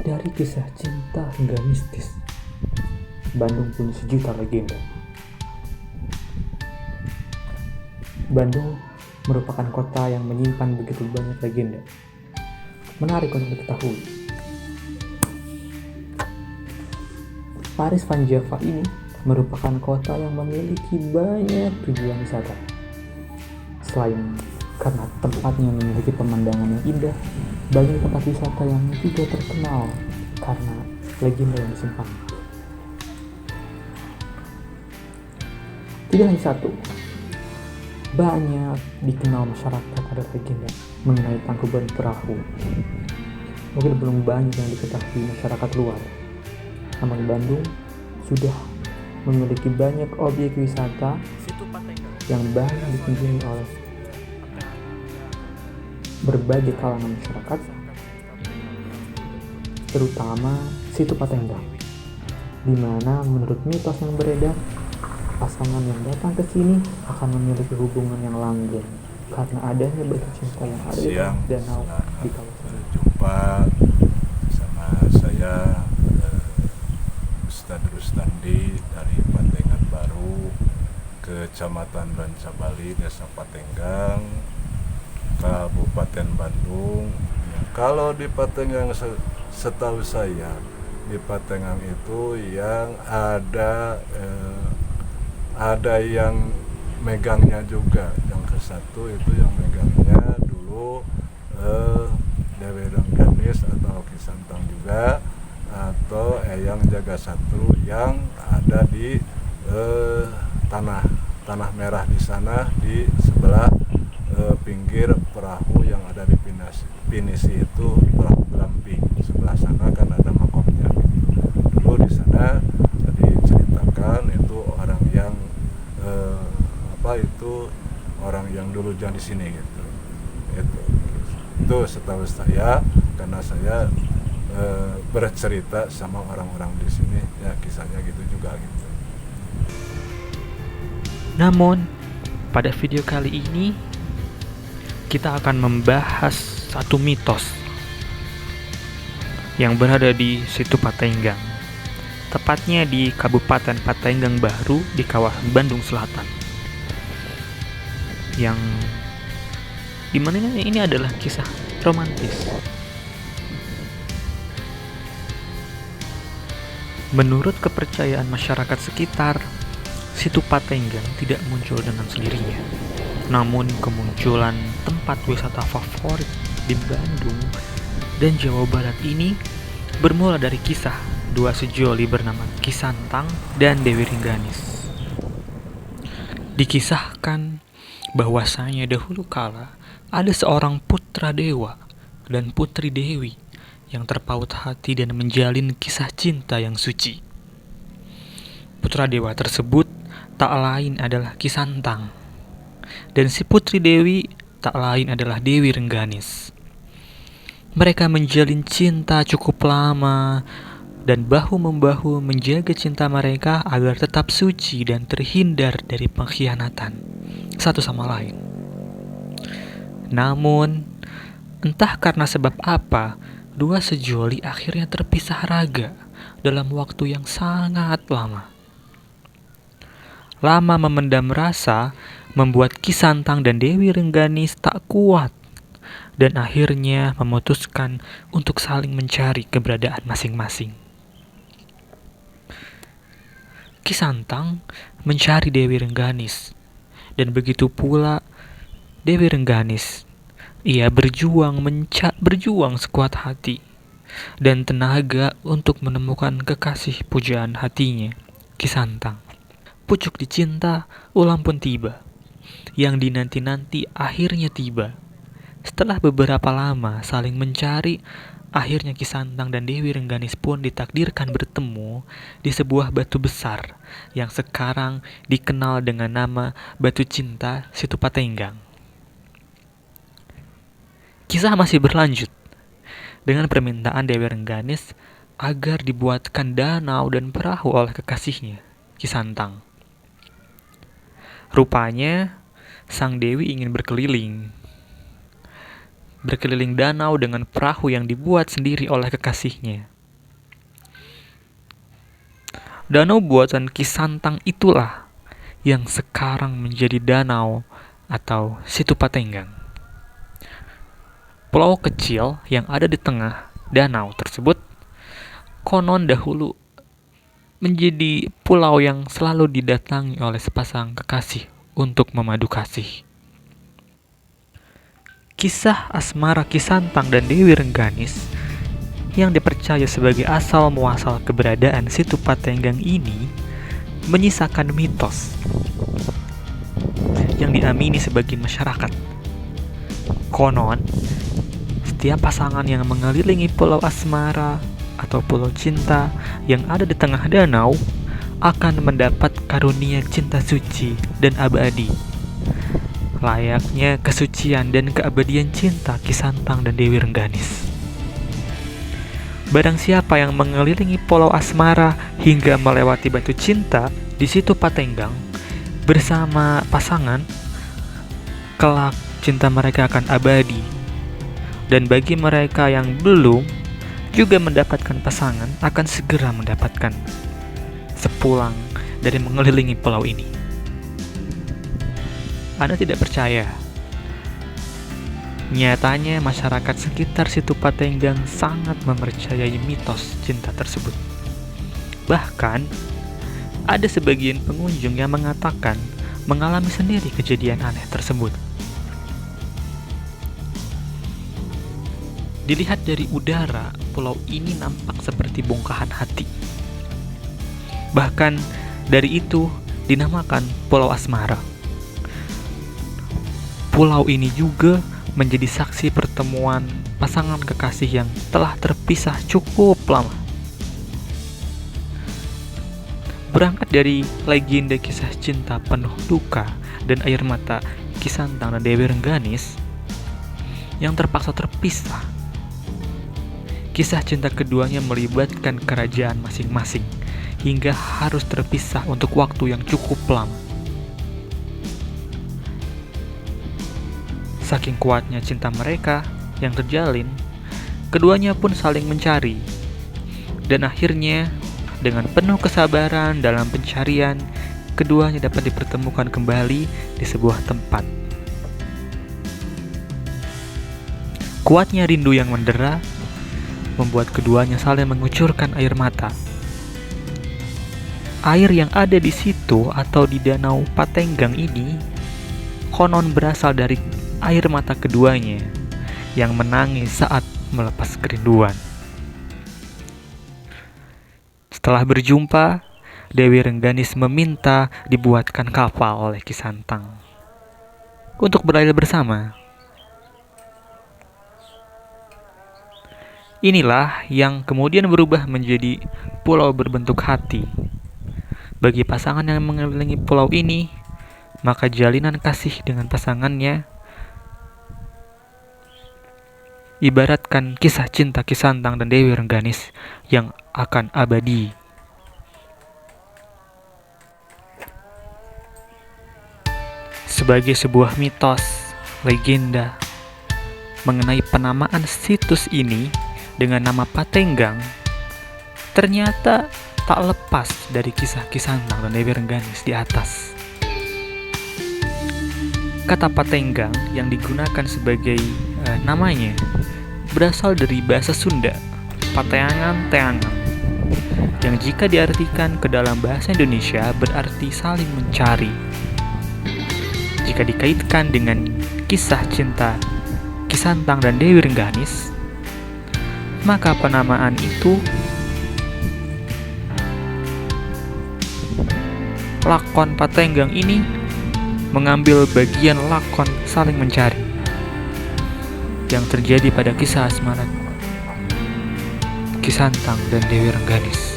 Dari kisah cinta hingga mistis, Bandung punya sejuta legenda. Bandung merupakan kota yang menyimpan begitu banyak legenda. Menarik untuk diketahui. Paris Van Java ini merupakan kota yang memiliki banyak tujuan wisata. Selain karena tempatnya memiliki pemandangan yang indah, banyak tempat wisata yang juga terkenal karena legenda yang disimpan. Tidak hanya satu, banyak dikenal masyarakat ada legenda mengenai Tangkuban Perahu. Mungkin belum banyak yang diketahui masyarakat luar. Namun Bandung sudah memiliki banyak objek wisata yang banyak dikunjungi oleh berbagai kalangan masyarakat, terutama Situ Patenggang, di mana menurut mitos yang beredar, pasangan yang datang ke sini akan memiliki hubungan yang langgeng karena adanya batu cinta yang ada di danau di kawasan. Jumpa sama saya Ustadz Rustandi dari Patenggan Baru, Kecamatan Rancabali, Desa Patenggang, Kabupaten Bandung. Ya, kalau di Patenggang setahu saya di Patenggang itu yang ada yang megangnya juga. Yang ke satu itu yang megangnya dulu Dewi Rengganis atau Kisantang juga, atau Eyang Jaga Satu yang ada di tanah merah di sana di sebelah pinggir perahu yang ada di Pinisi itu perahu Glamping. Sebelah sana kan ada makomnya. Dulu di sana diceritakan itu orang yang orang yang dulu jangan di sini gitu. Itu setahu saya karena saya bercerita sama orang-orang di sini, ya kisahnya gitu juga gitu. Namun pada video kali ini kita akan membahas satu mitos yang berada di Situ Patenggang, tepatnya di Kabupaten Patenggang Baru di kawasan Bandung Selatan, yang dimana ini adalah kisah romantis. Menurut kepercayaan masyarakat sekitar, Situ Patenggang tidak muncul dengan sendirinya. Namun kemunculan tempat wisata favorit di Bandung dan Jawa Barat ini bermula dari kisah dua sejoli bernama Kisantang dan Dewi Rengganis. Dikisahkan bahwasanya dahulu kala ada seorang putra dewa dan putri dewi yang terpaut hati dan menjalin kisah cinta yang suci. Putra dewa tersebut tak lain adalah Kisantang, dan si putri dewi tak lain adalah Dewi Rengganis. Mereka menjalin cinta cukup lama dan bahu-membahu menjaga cinta mereka agar tetap suci dan terhindar dari pengkhianatan satu sama lain. Namun, entah karena sebab apa, dua sejoli akhirnya terpisah raga dalam waktu yang sangat lama. Lama memendam rasa membuat Kisantang dan Dewi Rengganis tak kuat dan akhirnya memutuskan untuk saling mencari keberadaan masing-masing. Kisantang mencari Dewi Rengganis, dan begitu pula Dewi Rengganis. Ia berjuang sekuat hati dan tenaga untuk menemukan kekasih pujaan hatinya, Kisantang. Pucuk dicinta, ulang pun tiba. Yang dinanti-nanti akhirnya tiba. Setelah beberapa lama saling mencari, akhirnya Kisantang dan Dewi Rengganis pun ditakdirkan bertemu di sebuah batu besar yang sekarang dikenal dengan nama Batu Cinta Situ Patenggang. Kisah masih berlanjut dengan permintaan Dewi Rengganis agar dibuatkan danau dan perahu oleh kekasihnya, Kisantang. Rupanya, sang Dewi ingin berkeliling. berkeliling danau dengan perahu yang dibuat sendiri oleh kekasihnya. Danau buatan Ki Santang itulah yang sekarang menjadi danau atau Situ Patenggang. Pulau kecil yang ada di tengah danau tersebut konon dahulu menjadi pulau yang selalu didatangi oleh sepasang kekasih untuk memadu kasih. Kisah asmara Ki Santang dan Dewi Rengganis yang dipercaya sebagai asal muasal keberadaan Situ Patenggang ini menyisakan mitos yang diamini sebagai masyarakat. Konon, setiap pasangan yang mengelilingi Pulau Asmara atau Pulau Cinta yang ada di tengah danau akan mendapat karunia cinta suci dan abadi, layaknya kesucian dan keabadian cinta Ki Santang dan Dewi Rengganis. Barang siapa yang mengelilingi Pulau Asmara hingga melewati Batu Cinta di Situ Patenggang bersama pasangan, kelak cinta mereka akan abadi. Dan bagi mereka yang belum juga mendapatkan pasangan akan segera mendapatkan sepulang dari mengelilingi pulau ini. Anda tidak percaya? Nyatanya masyarakat sekitar Situ Patenggang sangat mempercayai mitos cinta tersebut. Bahkan, ada sebagian pengunjung yang mengatakan mengalami sendiri kejadian aneh tersebut. Dilihat dari udara, pulau ini nampak seperti bongkahan hati. Bahkan dari itu dinamakan Pulau Asmara. Pulau ini juga menjadi saksi pertemuan pasangan kekasih yang telah terpisah cukup lama. Berangkat dari legenda kisah cinta penuh duka dan air mata Ki Santang dan Dewi Rengganis yang terpaksa terpisah, kisah cinta keduanya melibatkan kerajaan masing-masing hingga harus terpisah untuk waktu yang cukup lama. Saking kuatnya cinta mereka yang terjalin, keduanya pun saling mencari. Dan akhirnya, dengan penuh kesabaran dalam pencarian, keduanya dapat dipertemukan kembali di sebuah tempat. Kuatnya rindu yang mendera membuat keduanya saling mengucurkan air mata. Air yang ada di situ atau di Danau Patenggang ini konon berasal dari air mata keduanya yang menangis saat melepas kerinduan. Setelah berjumpa, Dewi Rengganis meminta dibuatkan kapal oleh Ki Santang untuk berlayar bersama. Inilah yang kemudian berubah menjadi pulau berbentuk hati. Bagi pasangan yang mengelilingi pulau ini, maka jalinan kasih dengan pasangannya ibaratkan kisah cinta Ki Santang dan Dewi Rengganis yang akan abadi. Sebagai sebuah mitos, legenda mengenai penamaan situs ini dengan nama Patenggang, ternyata tak lepas dari kisah Ki Santang dan Dewi Rengganis di atas. Kata Patenggang yang digunakan sebagai namanya berasal dari bahasa Sunda, pateangan-teangan, yang jika diartikan ke dalam bahasa Indonesia berarti saling mencari. Jika dikaitkan dengan kisah cinta Ki Santang dan Dewi Rengganis, maka penamaan itu lakon Patenggang ini mengambil bagian lakon saling mencari yang terjadi pada kisah asmara Ki Santang dan Dewi Rengganis.